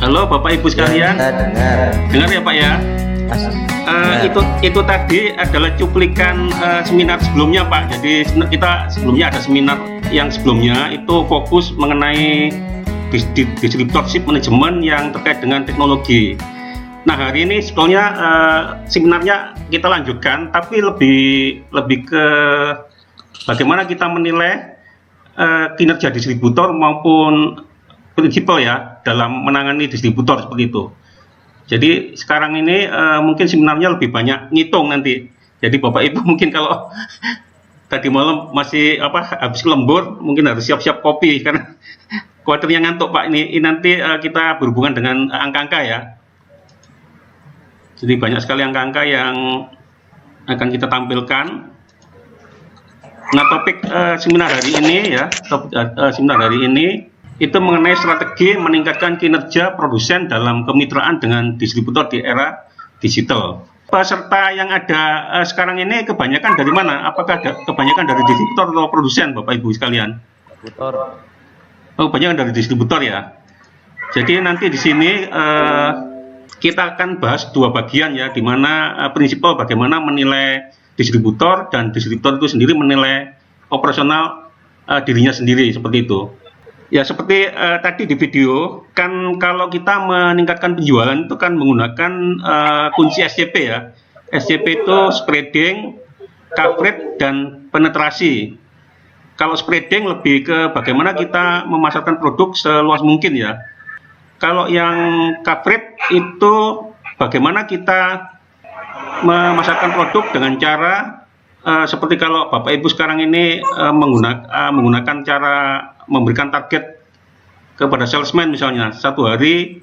Halo Bapak Ibu sekalian, Ya, dengar. dengar ya Pak ya. Mas, Itu tadi adalah cuplikan seminar sebelumnya Pak. Jadi kita sebelumnya ada seminar yang sebelumnya itu fokus mengenai distributorship manajemen yang terkait dengan teknologi. Nah hari ini sebetulnya seminarnya kita lanjutkan, tapi lebih ke bagaimana kita menilai kinerja distributor maupun prinsipal ya dalam menangani distributor seperti itu. Jadi sekarang ini mungkin seminarnya lebih banyak ngitung nanti. Jadi Bapak Ibu mungkin kalau tadi malam masih habis lembur mungkin harus siap-siap kopi karena khawatirnya ngantuk Pak. Ini nanti kita berhubungan dengan angka-angka ya. Jadi banyak sekali angka-angka yang akan kita tampilkan. Nah topik seminar hari ini ya, seminar hari ini itu mengenai strategi meningkatkan kinerja produsen dalam kemitraan dengan distributor di era digital. Peserta yang ada sekarang ini kebanyakan dari mana? Apakah kebanyakan dari distributor atau produsen, Bapak Ibu sekalian? distributor. Oh, kebanyakan dari distributor ya. Jadi nanti di sini kita akan bahas dua bagian ya, di mana prinsipal bagaimana menilai distributor dan distributor itu sendiri menilai operasional dirinya sendiri seperti itu. Ya seperti tadi di video kan kalau kita meningkatkan penjualan itu kan menggunakan kunci SCP ya. SCP itu spreading, coverage, dan penetrasi. Kalau spreading lebih ke bagaimana kita memasarkan produk seluas mungkin ya. Kalau yang coverage itu bagaimana kita memasarkan produk dengan cara seperti kalau Bapak Ibu sekarang ini menggunakan cara memberikan target kepada salesman misalnya satu hari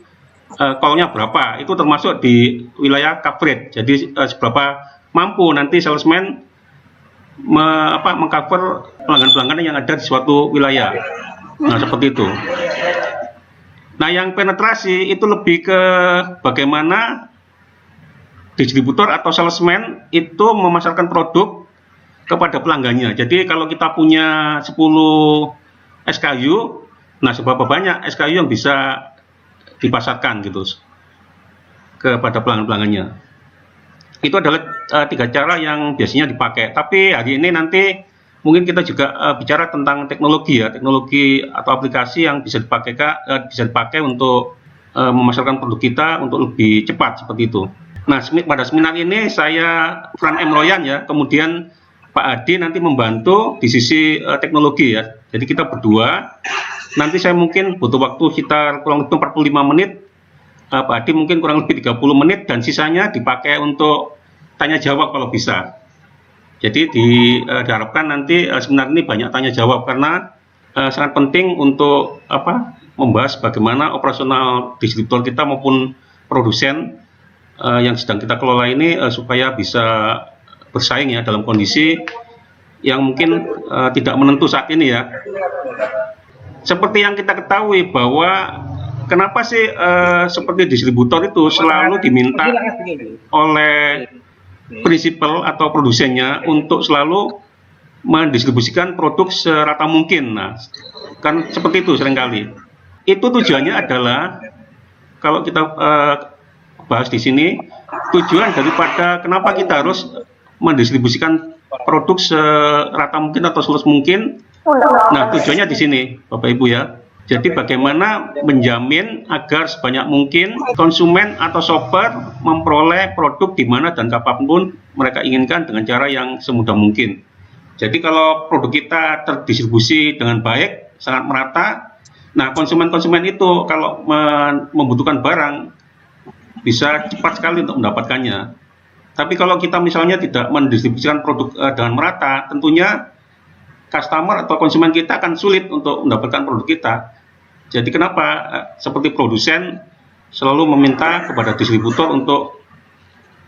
call-nya berapa, itu termasuk di wilayah coverage. Jadi seberapa mampu nanti salesman mengcover pelanggan-pelanggan yang ada di suatu wilayah. Nah seperti itu. Nah yang penetrasi itu lebih ke bagaimana distributor atau salesman itu memasarkan produk kepada pelanggannya. Jadi kalau kita punya 10 SKU, nah seberapa banyak SKU yang bisa dipasarkan gitu kepada pelanggan-pelanggannya. Itu adalah 3 cara yang biasanya dipakai. Tapi hari ini nanti mungkin kita juga bicara tentang teknologi ya, teknologi atau aplikasi yang bisa dipakai untuk memasarkan produk kita untuk lebih cepat seperti itu. Nah pada seminar ini saya Fran M. Royan ya, kemudian Pak Adi nanti membantu di sisi teknologi ya. Jadi kita berdua, nanti saya mungkin butuh waktu sekitar kurang lebih 45 menit, Pak Adi mungkin kurang lebih 30 menit, dan sisanya dipakai untuk tanya jawab kalau bisa. Jadi diharapkan nanti seminar ini banyak tanya jawab karena sangat penting untuk membahas bagaimana operasional distributor kita maupun produsen yang sedang kita kelola ini supaya bisa bersaing ya dalam kondisi yang mungkin tidak menentu saat ini ya. Seperti yang kita ketahui bahwa kenapa sih seperti distributor itu selalu diminta oleh prinsipal atau produsennya untuk selalu mendistribusikan produk serata mungkin. Nah, kan seperti itu seringkali. Itu tujuannya adalah kalau kita bahas di sini, tujuan daripada kenapa kita harus mendistribusikan produk serata mungkin atau seluas mungkin. Nah, tujuannya di sini, Bapak Ibu ya. Jadi bagaimana menjamin agar sebanyak mungkin konsumen atau shopper memperoleh produk di mana dan kapanpun mereka inginkan dengan cara yang semudah mungkin. Jadi kalau produk kita terdistribusi dengan baik, sangat merata, nah konsumen-konsumen itu kalau membutuhkan barang bisa cepat sekali untuk mendapatkannya. Tapi kalau kita misalnya tidak mendistribusikan produk dengan merata, tentunya customer atau konsumen kita akan sulit untuk mendapatkan produk kita. Jadi kenapa seperti produsen selalu meminta kepada distributor untuk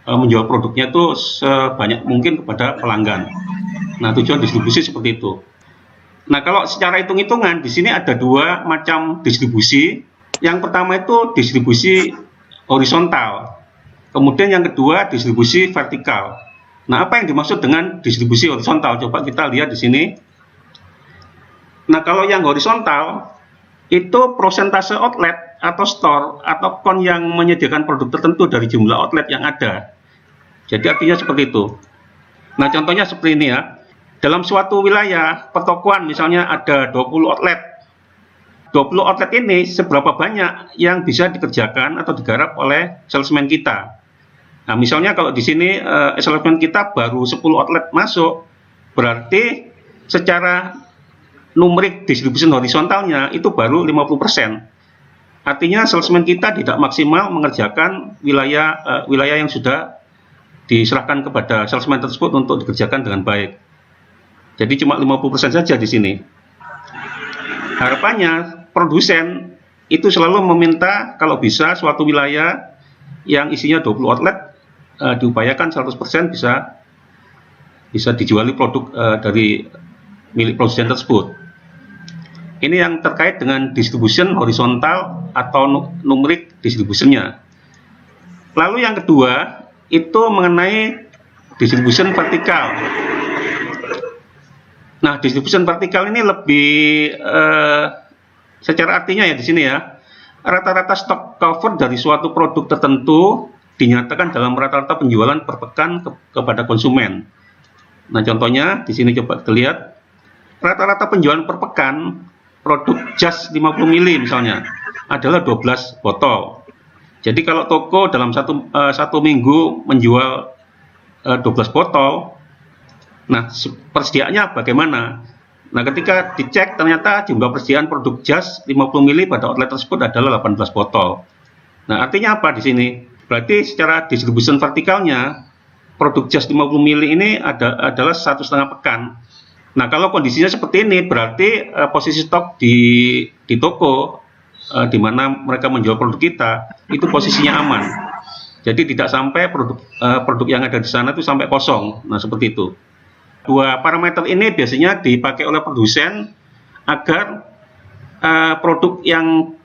menjual produknya itu sebanyak mungkin kepada pelanggan. Nah tujuan distribusi seperti itu. Nah kalau secara hitung-hitungan di sini ada 2 macam distribusi. Yang pertama itu distribusi horizontal. Kemudian yang kedua distribusi vertikal. Nah, apa yang dimaksud dengan distribusi horizontal? Coba kita lihat di sini. Nah, kalau yang horizontal itu persentase outlet atau store atau kon yang menyediakan produk tertentu dari jumlah outlet yang ada. Jadi artinya seperti itu. Nah, contohnya seperti ini ya. Dalam suatu wilayah pertokoan misalnya ada 20 outlet. 20 outlet ini seberapa banyak yang bisa dikerjakan atau digarap oleh salesman kita. Nah, misalnya kalau di sini salesman kita baru 10 outlet masuk, berarti secara numerik distribution horizontalnya itu baru 50%. Artinya salesman kita tidak maksimal mengerjakan wilayah yang sudah diserahkan kepada salesman tersebut untuk dikerjakan dengan baik. Jadi cuma 50% saja di sini. Harapannya produsen itu selalu meminta kalau bisa suatu wilayah yang isinya 20 outlet diupayakan 100% bisa dijuali produk dari milik produsen tersebut. Ini yang terkait dengan distribution horizontal atau numerik distributionnya. Lalu yang kedua itu mengenai distribution vertikal. Nah, distribution vertikal ini lebih secara artinya ya di sini ya, rata-rata stok cover dari suatu produk tertentu dinyatakan dalam rata-rata penjualan per pekan kepada konsumen. Nah, contohnya di sini coba kita lihat, rata-rata penjualan per pekan produk jas 50 ml misalnya adalah 12 botol. Jadi kalau toko dalam satu minggu menjual 12 botol, nah persediaannya bagaimana? Nah, ketika dicek ternyata jumlah persediaan produk jas 50 ml pada outlet tersebut adalah 18 botol. Nah, artinya apa di sini? Berarti secara distribution vertikalnya produk jas 50 ml ini adalah 1,5 pekan. Nah, kalau kondisinya seperti ini, berarti posisi stok di toko di mana mereka menjual produk kita itu posisinya aman. Jadi tidak sampai produk yang ada di sana itu sampai kosong. Nah, seperti itu. Dua parameter ini biasanya dipakai oleh produsen agar produk yang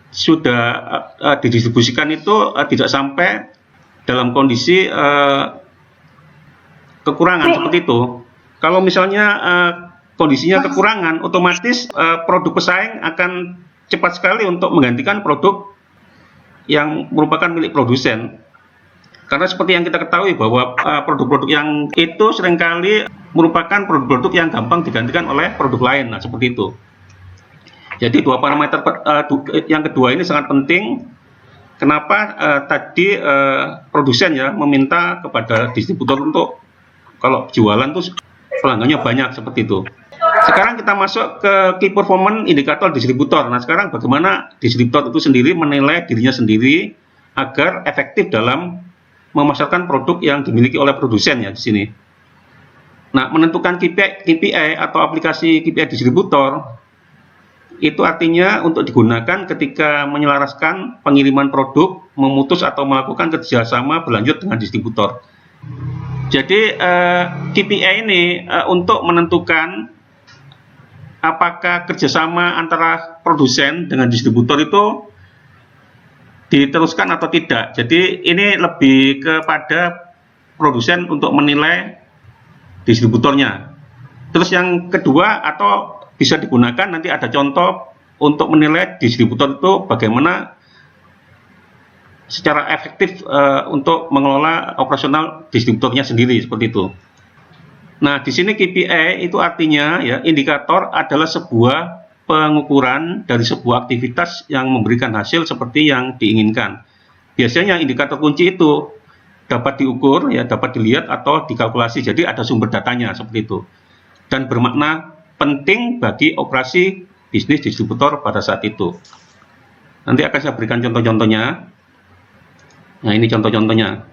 sudah didistribusikan itu tidak sampai dalam kondisi kekurangan seperti itu. Kalau misalnya kondisinya kekurangan, otomatis produk pesaing akan cepat sekali untuk menggantikan produk yang merupakan milik produsen. Karena seperti yang kita ketahui bahwa produk-produk yang itu seringkali merupakan produk-produk yang gampang digantikan oleh produk lain. Nah, seperti itu. Jadi dua parameter yang kedua ini sangat penting. Kenapa tadi produsen ya meminta kepada distributor untuk kalau jualan tuh pelanggannya banyak seperti itu. Sekarang kita masuk ke key performance indikator distributor. Nah, sekarang bagaimana distributor itu sendiri menilai dirinya sendiri agar efektif dalam memasarkan produk yang dimiliki oleh produsen ya di sini. Nah, menentukan KPI atau aplikasi KPI distributor itu artinya untuk digunakan ketika menyelaraskan pengiriman produk, memutus atau melakukan kerjasama berlanjut dengan distributor. Jadi KPI ini untuk menentukan apakah kerjasama antara produsen dengan distributor itu diteruskan atau tidak. Jadi ini lebih kepada produsen untuk menilai distributornya. Terus yang kedua atau bisa digunakan nanti ada contoh untuk menilai distributor itu bagaimana secara efektif untuk mengelola operasional distributornya sendiri seperti itu. Nah, di sini KPI itu artinya ya indikator adalah sebuah pengukuran dari sebuah aktivitas yang memberikan hasil seperti yang diinginkan. Biasanya indikator kunci itu dapat diukur ya, dapat dilihat atau dikalkulasi. Jadi ada sumber datanya seperti itu. Dan bermakna penting bagi operasi bisnis distributor pada saat itu. Nanti akan saya berikan contoh-contohnya. Nah, ini contoh-contohnya.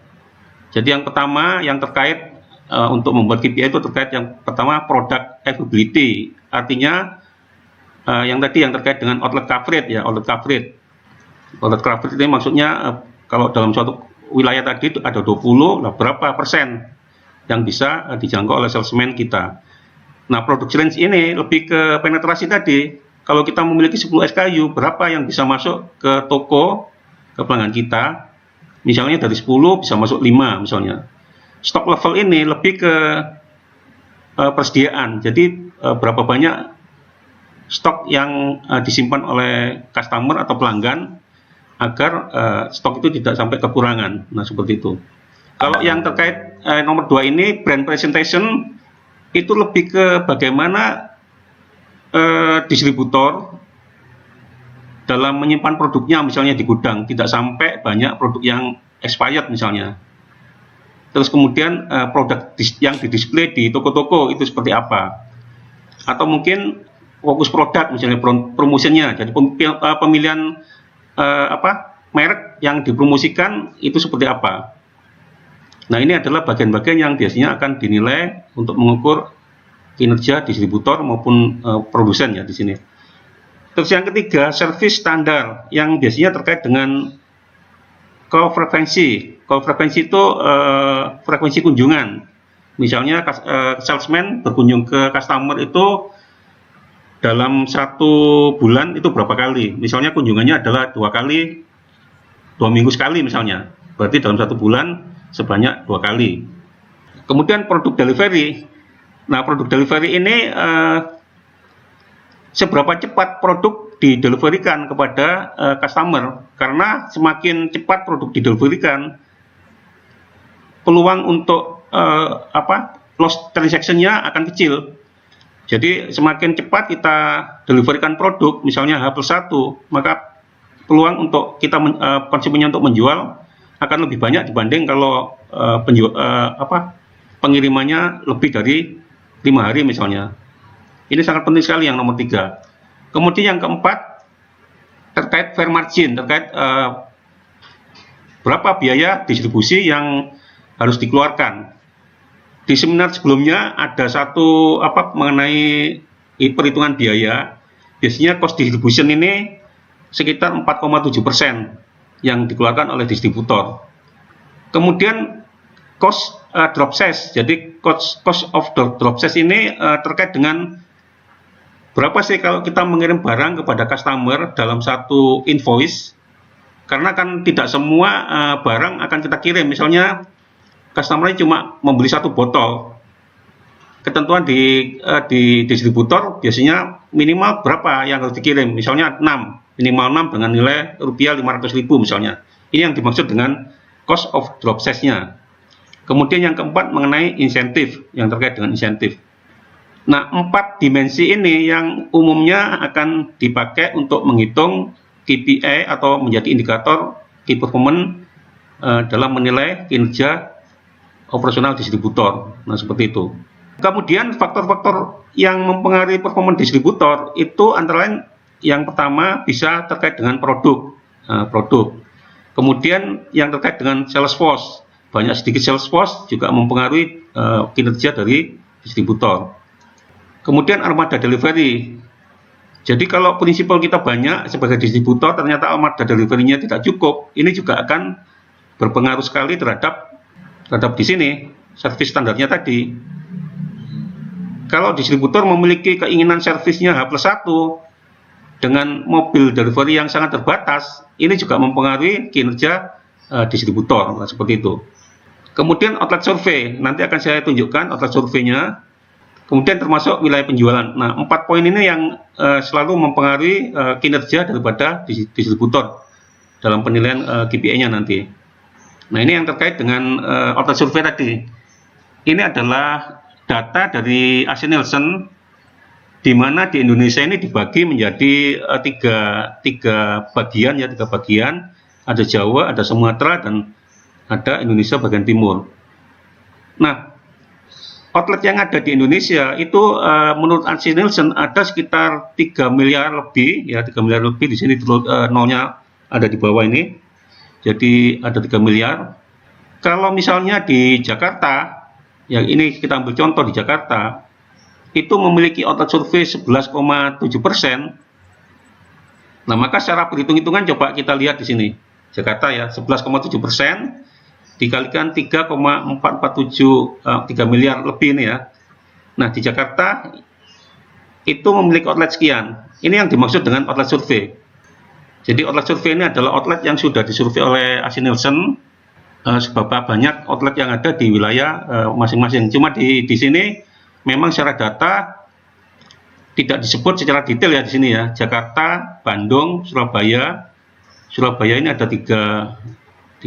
Jadi yang pertama yang terkait untuk membuat KPI itu terkait yang pertama product availability. Artinya yang tadi yang terkait dengan outlet coverage ya, outlet coverage. Outlet coverage ini maksudnya kalau dalam suatu wilayah tadi itu ada 20, nah berapa persen yang bisa dijangkau oleh salesman kita. Nah, product range ini lebih ke penetrasi tadi. Kalau kita memiliki 10 SKU, berapa yang bisa masuk ke toko, ke pelanggan kita. Misalnya dari 10 bisa masuk 5 misalnya. Stock level ini lebih ke persediaan. Jadi berapa banyak stok yang disimpan oleh customer atau pelanggan agar stok itu tidak sampai kekurangan. Nah, seperti itu. Kalau yang terkait nomor 2 ini, brand presentation, itu lebih ke bagaimana distributor dalam menyimpan produknya misalnya di gudang, tidak sampai banyak produk yang expired misalnya. Terus kemudian produk yang didisplay di toko-toko itu seperti apa. Atau mungkin fokus produk misalnya promosinya, jadi pemilihan merek yang dipromosikan itu seperti apa. Nah, ini adalah bagian-bagian yang biasanya akan dinilai untuk mengukur kinerja distributor maupun produsen ya di sini. Terus yang ketiga, service standar yang biasanya terkait dengan call frekuensi. Call frekuensi itu frekuensi kunjungan. Misalnya salesman berkunjung ke customer itu dalam 1 bulan itu berapa kali? Misalnya kunjungannya adalah 2 kali, 2 minggu sekali misalnya. Berarti dalam 1 bulan sebanyak 2 kali. Kemudian produk delivery. Nah, produk delivery ini seberapa cepat produk dideliverikan kepada customer. Karena semakin cepat produk dideliverikan, peluang untuk loss transaction-nya akan kecil. Jadi semakin cepat kita deliverikan produk, misalnya H+1, maka peluang untuk kita konsumennya untuk menjual akan lebih banyak dibanding kalau pengirimannya lebih dari 5 hari misalnya. Ini sangat penting sekali yang nomor 3. Kemudian yang keempat, terkait fair margin, terkait berapa biaya distribusi yang harus dikeluarkan. Di seminar sebelumnya ada satu mengenai perhitungan biaya. Biasanya cost distribution ini sekitar 4,7% yang dikeluarkan oleh distributor. Kemudian cost drop size, jadi cost of drop size ini terkait dengan berapa sih kalau kita mengirim barang kepada customer dalam satu invoice, karena kan tidak semua barang akan kita kirim. Misalnya customer cuma membeli 1 botol, ketentuan di distributor biasanya minimal berapa yang harus dikirim, misalnya 6, minimal 6 dengan nilai rupiah 500.000 misalnya. Ini yang dimaksud dengan cost of drop size-nya. Kemudian yang keempat mengenai insentif, yang terkait dengan insentif. Nah, 4 dimensi ini yang umumnya akan dipakai untuk menghitung KPI atau menjadi indikator key performance dalam menilai kinerja operasional distributor. Nah, seperti itu. Kemudian faktor-faktor yang mempengaruhi performance distributor itu antara lain yang pertama bisa terkait dengan produk. Kemudian yang terkait dengan sales force. Banyak sedikit sales force juga mempengaruhi kinerja dari distributor. Kemudian armada delivery. Jadi kalau prinsipal kita banyak sebagai distributor, ternyata armada delivery-nya tidak cukup, ini juga akan berpengaruh sekali terhadap di sini servis standarnya tadi. Kalau distributor memiliki keinginan servisnya H+1 dengan mobil delivery yang sangat terbatas, ini juga mempengaruhi kinerja distributor. Nah, seperti itu. Kemudian outlet survey, nanti akan saya tunjukkan outlet survey-nya. Kemudian termasuk wilayah penjualan. Nah, 4 poin ini yang selalu mempengaruhi kinerja daripada distributor dalam penilaian KPI-nya nanti. Nah, ini yang terkait dengan outlet survey tadi. Ini adalah data dari AC Nielsen, di mana di Indonesia ini dibagi menjadi tiga bagian ya, 3 bagian. Ada Jawa, ada Sumatera, dan ada Indonesia bagian timur. Nah, outlet yang ada di Indonesia itu menurut AC Nielsen ada sekitar 3 miliar lebih, ya 3 miliar lebih. Di sini nolnya ada di bawah ini, jadi ada 3 miliar. Kalau misalnya di Jakarta, ya ini kita ambil contoh di Jakarta, itu memiliki outlet survei 11,7%. Nah, maka secara perhitung-hitungan coba kita lihat di sini. Jakarta ya 11,7% dikalikan 3,447 3 miliar lebih ini ya. Nah, di Jakarta itu memiliki outlet sekian. Ini yang dimaksud dengan outlet survei. Jadi outlet survei ini adalah outlet yang sudah disurvei oleh AC Nielsen, seberapa banyak outlet yang ada di wilayah masing-masing. Cuma di sini memang secara data tidak disebut secara detail ya di sini ya. Jakarta, Bandung, Surabaya. Surabaya ini ada 3%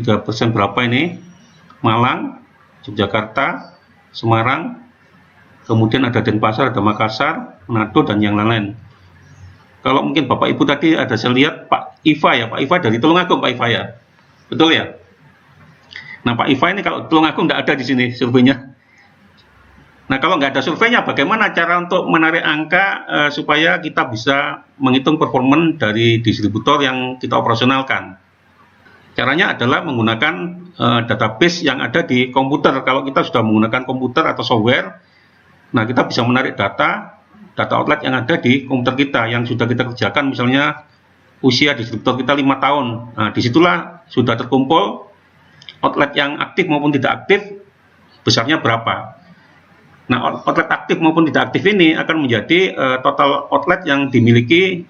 berapa ini? Malang, Yogyakarta, Semarang, kemudian ada Denpasar, ada Makassar, Manado, dan yang lain-lain. Kalau mungkin Bapak Ibu tadi ada saya lihat Pak Iva ya, Pak Iva dari Tulungagung, Pak Iva ya, betul ya? Nah Pak Iva ini kalau Tulungagung tidak ada di sini surveinya. Nah kalau nggak ada surveinya, bagaimana cara untuk menarik angka supaya kita bisa menghitung performa dari distributor yang kita operasionalkan? Caranya adalah menggunakan database yang ada di komputer. Kalau kita sudah menggunakan komputer atau software, nah kita bisa menarik data outlet yang ada di komputer kita yang sudah kita kerjakan, misalnya usia distributor kita 5 tahun. Nah disitulah sudah terkumpul outlet yang aktif maupun tidak aktif, besarnya berapa. Nah, outlet aktif maupun tidak aktif ini akan menjadi total outlet yang dimiliki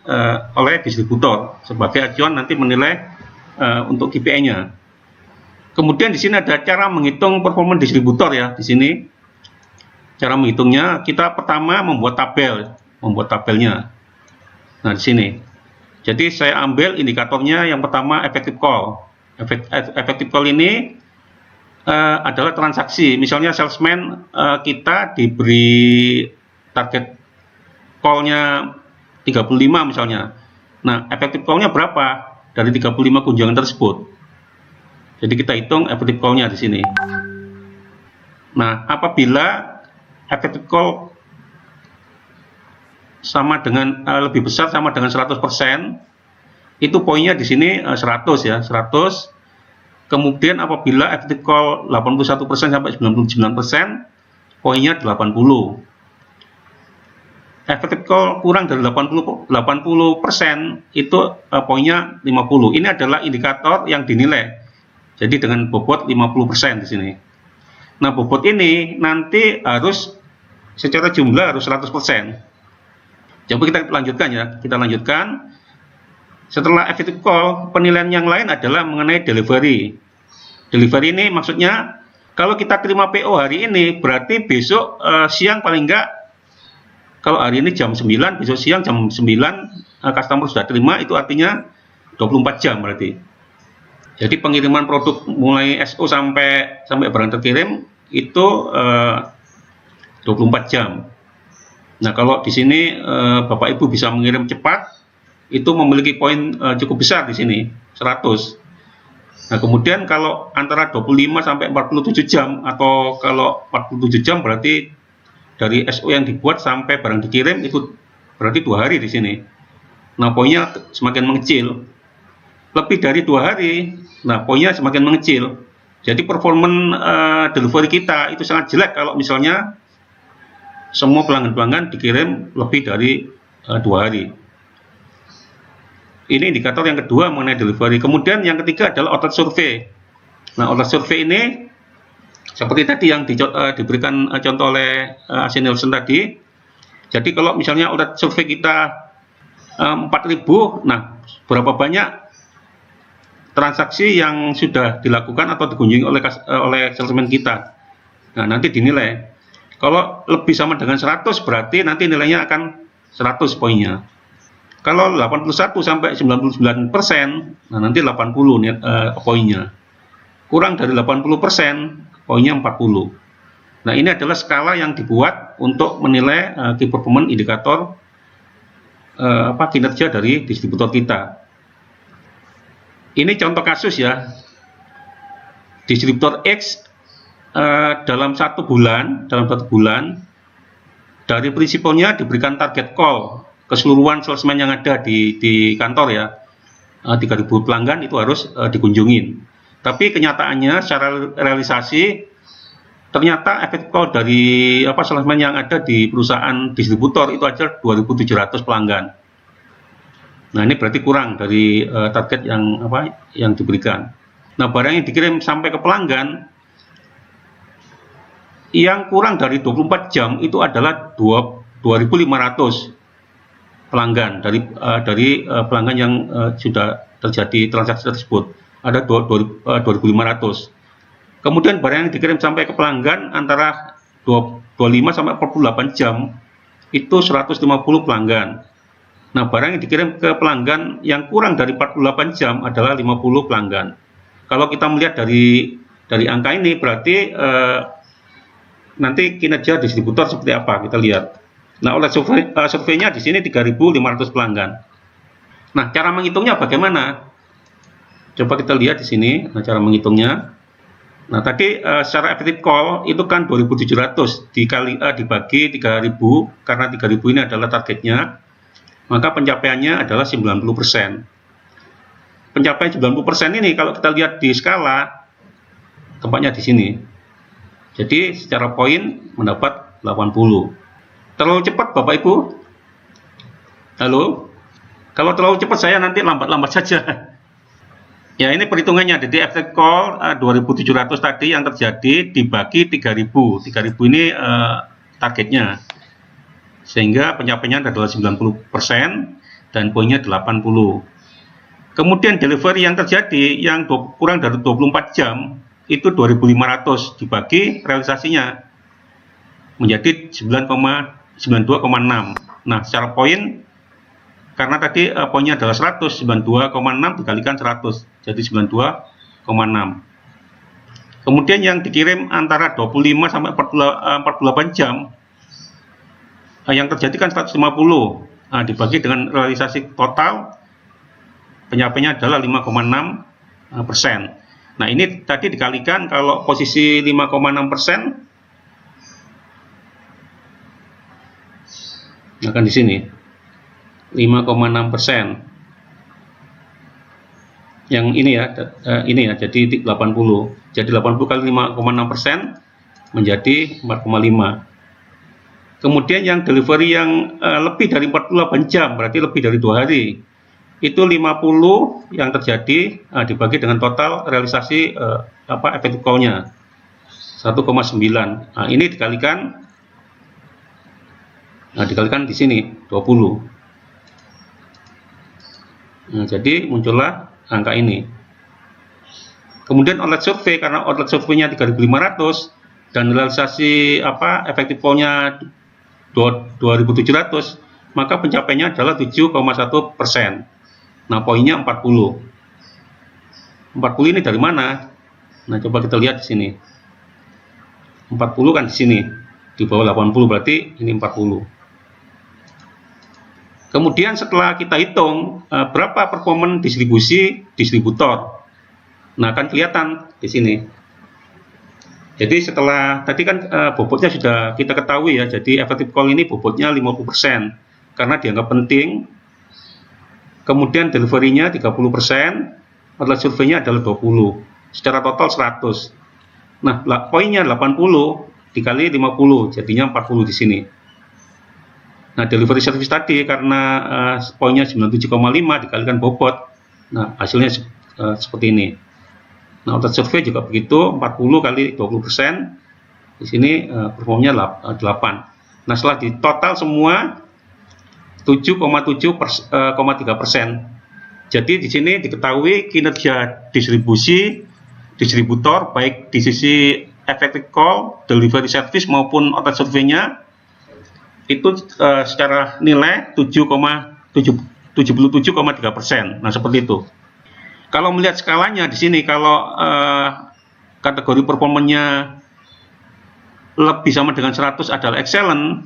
oleh distributor sebagai acuan nanti menilai untuk KPI-nya. Kemudian di sini ada cara menghitung performa distributor ya. Di sini cara menghitungnya kita pertama membuat tabelnya. Nah, di sini. Jadi saya ambil indikatornya yang pertama effective call. Effective call ini adalah transaksi, misalnya salesman kita diberi target call-nya 35 misalnya. Nah, effective call-nya berapa dari 35 kunjungan tersebut? Jadi kita hitung effective call-nya di sini. Nah, apabila effective call sama dengan lebih besar sama dengan 100%, itu poinnya di sini 100 ya, 100. Kemudian apabila effective call 81% sampai 99%, poinnya 80. Effective call kurang dari 80% itu poinnya 50. Ini adalah indikator yang dinilai. Jadi dengan bobot 50% di sini. Nah, bobot ini nanti harus secara jumlah harus 100%. Coba kita lanjutkan ya. Kita lanjutkan. Setelah effective call, penilaian yang lain adalah mengenai delivery. Delivery ini maksudnya kalau kita terima PO hari ini, berarti besok siang paling enggak, kalau hari ini jam 9, besok siang jam 9 customer sudah terima, itu artinya 24 jam berarti. Jadi pengiriman produk mulai SO sampai barang terkirim itu 24 jam. Nah, kalau di sini Bapak Ibu bisa mengirim cepat, itu memiliki poin cukup besar di sini, 100. Nah, kemudian kalau antara 25 sampai 47 jam atau kalau 47 jam berarti dari SO yang dibuat sampai barang dikirim itu berarti 2 hari di sini. Nah, poinnya semakin mengecil. Lebih dari 2 hari, nah poinnya semakin mengecil. Jadi performa delivery kita itu sangat jelek kalau misalnya semua pelanggan-pelanggan dikirim lebih dari 2 hari. Ini indikator yang kedua mengenai delivery. Kemudian yang ketiga adalah outlet survey. Nah, outlet survey ini seperti tadi yang diberikan contoh oleh AC Nielsen tadi. Jadi kalau misalnya outlet survey kita 4.000, nah berapa banyak transaksi yang sudah dilakukan atau dikunjungi oleh salesman kita. Nah, nanti dinilai. Kalau lebih sama dengan 100 berarti nanti nilainya akan 100 poinnya. Kalau 81 sampai 99%, nah nanti 80 poinnya. Kurang dari 80%, poinnya 40. Nah, ini adalah skala yang dibuat untuk menilai key performance indikator kinerja dari distributor kita. Ini contoh kasus ya. Distributor X dalam satu bulan dari prinsipalnya diberikan target call keseluruhan salesman yang ada di kantor ya, 3.000 pelanggan itu harus dikunjungin. Tapi kenyataannya secara realisasi ternyata efek call dari salesman yang ada di perusahaan distributor itu aja 2.700 pelanggan. Nah, ini berarti kurang dari target yang diberikan. Nah, barang yang dikirim sampai ke pelanggan yang kurang dari 24 jam itu adalah 2.500 pelanggan dari pelanggan yang sudah terjadi transaksi tersebut, ada 2.500. Kemudian barang yang dikirim sampai ke pelanggan antara 25 sampai 48 jam itu 150 pelanggan. Nah, barang yang dikirim ke pelanggan yang kurang dari 48 jam adalah 50 pelanggan. Kalau kita melihat dari angka ini, berarti nanti kinerja distributor seperti apa, kita lihat. Nah, oleh surveinya di sini 3.500 pelanggan. Nah, cara menghitungnya bagaimana? Coba kita lihat di sini, cara menghitungnya. Nah, tadi secara effective call itu kan 2.700 dibagi 3.000, karena 3.000 ini adalah targetnya, maka pencapaiannya adalah 90%. Pencapaian 90% ini kalau kita lihat di skala, tempatnya di sini. Jadi secara poin mendapat 80. Terlalu cepat Bapak Ibu? Halo? Kalau terlalu cepat saya nanti lambat-lambat saja. Ya, ini perhitungannya. Jadi effective call 2.700 tadi yang terjadi dibagi 3.000. 3.000 ini targetnya. Sehingga pencapaiannya adalah 90% dan poinnya 80. Kemudian delivery yang terjadi yang kurang dari 24 jam itu 2.500 dibagi realisasinya menjadi 92,6. Nah, secara poin, karena tadi poinnya adalah 100, 92,6 dikalikan 100, jadi 92,6. Kemudian yang dikirim antara 25 sampai 48 jam, yang terjadi kan 150, dibagi dengan realisasi total, pencapaiannya adalah 5,6%. Nah, ini tadi dikalikan, kalau posisi 5,6%, akan di sini 5,6%. Yang ini ya, jadi 80. Jadi 80 kali 5,6% menjadi 4,5. Kemudian yang delivery yang lebih dari 48 jam, berarti lebih dari 2 hari, itu 50 yang terjadi dibagi dengan total realisasi effective call-nya 1,9. Nah, ini dikalikan di sini 20. Nah, jadi muncullah angka ini. Kemudian outlet survei, karena outlet surveinya 3.500 dan realisasi effective call-nya 2.700, maka pencapaiannya adalah 7,1%. Nah, poinnya 40. 40 ini dari mana? Nah, coba kita lihat di sini. 40 kan di sini, di bawah 80, berarti ini 40. Kemudian setelah kita hitung berapa performan distributor, nah akan kelihatan di sini. Jadi setelah tadi kan bobotnya sudah kita ketahui ya, jadi effective call ini bobotnya 50% karena dianggap penting. Kemudian delivery-nya 30%, outlet survei-nya adalah 20. Secara total 100. Nah, poinnya 80 dikali 50, jadinya 40 di sini. Nah, delivery service tadi karena poinnya 97,5 dikalikan bobot. Nah, hasilnya seperti ini. Nah, outlet survei juga begitu, 40 kali 20%. Di sini performanya 8. Nah, setelah di total semua 7,3%. Jadi di sini diketahui kinerja distributor baik di sisi effective call, delivery service maupun outlet survei-nya itu secara nilai 77,3%. Nah, seperti itu. Kalau melihat skalanya di sini, kalau kategori performanya lebih sama dengan 100 adalah excellent,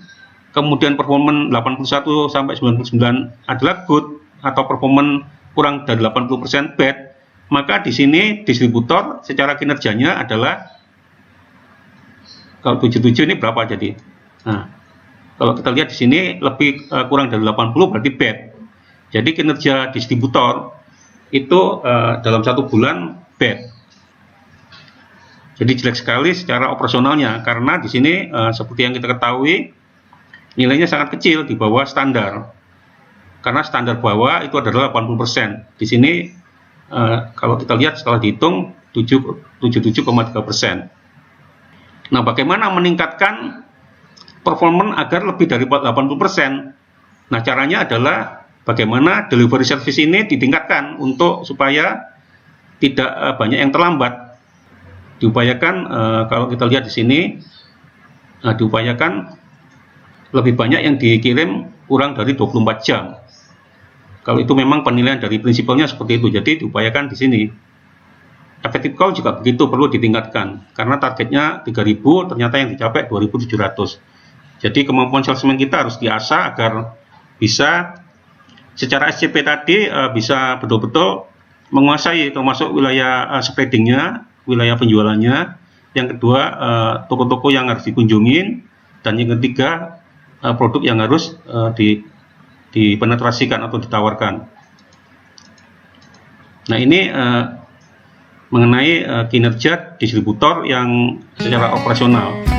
kemudian performan 81 sampai 99 adalah good, atau performan kurang dari 80% bad, maka di sini distributor secara kinerjanya adalah, kalau 77 ini berapa jadi? Nah, kalau kita lihat di sini lebih kurang dari 80 berarti bad. Jadi kinerja distributor itu dalam 1 bulan bad. Jadi jelek sekali secara operasionalnya, karena di sini seperti yang kita ketahui nilainya sangat kecil, di bawah standar. Karena standar bawah itu adalah 80%. Di sini kalau kita lihat setelah dihitung 77,3%. Nah, bagaimana meningkatkan performa agar lebih dari 80%? Nah, caranya adalah bagaimana delivery service ini ditingkatkan supaya tidak banyak yang terlambat. Diupayakan kalau kita lihat di sini, diupayakan lebih banyak yang dikirim kurang dari 24 jam. Kalau itu memang penilaian dari prinsipalnya seperti itu, jadi diupayakan di sini. Effective call juga begitu, perlu ditingkatkan, karena targetnya 3.000, ternyata yang dicapai 2.700. Jadi kemampuan salesman kita harus diasah agar bisa secara SCP tadi bisa betul-betul menguasai termasuk wilayah spreadingnya, wilayah penjualannya. Yang kedua, toko-toko yang harus dikunjungin, dan yang ketiga, produk yang harus dipenetrasikan atau ditawarkan. Nah, ini mengenai kinerja distributor yang secara operasional.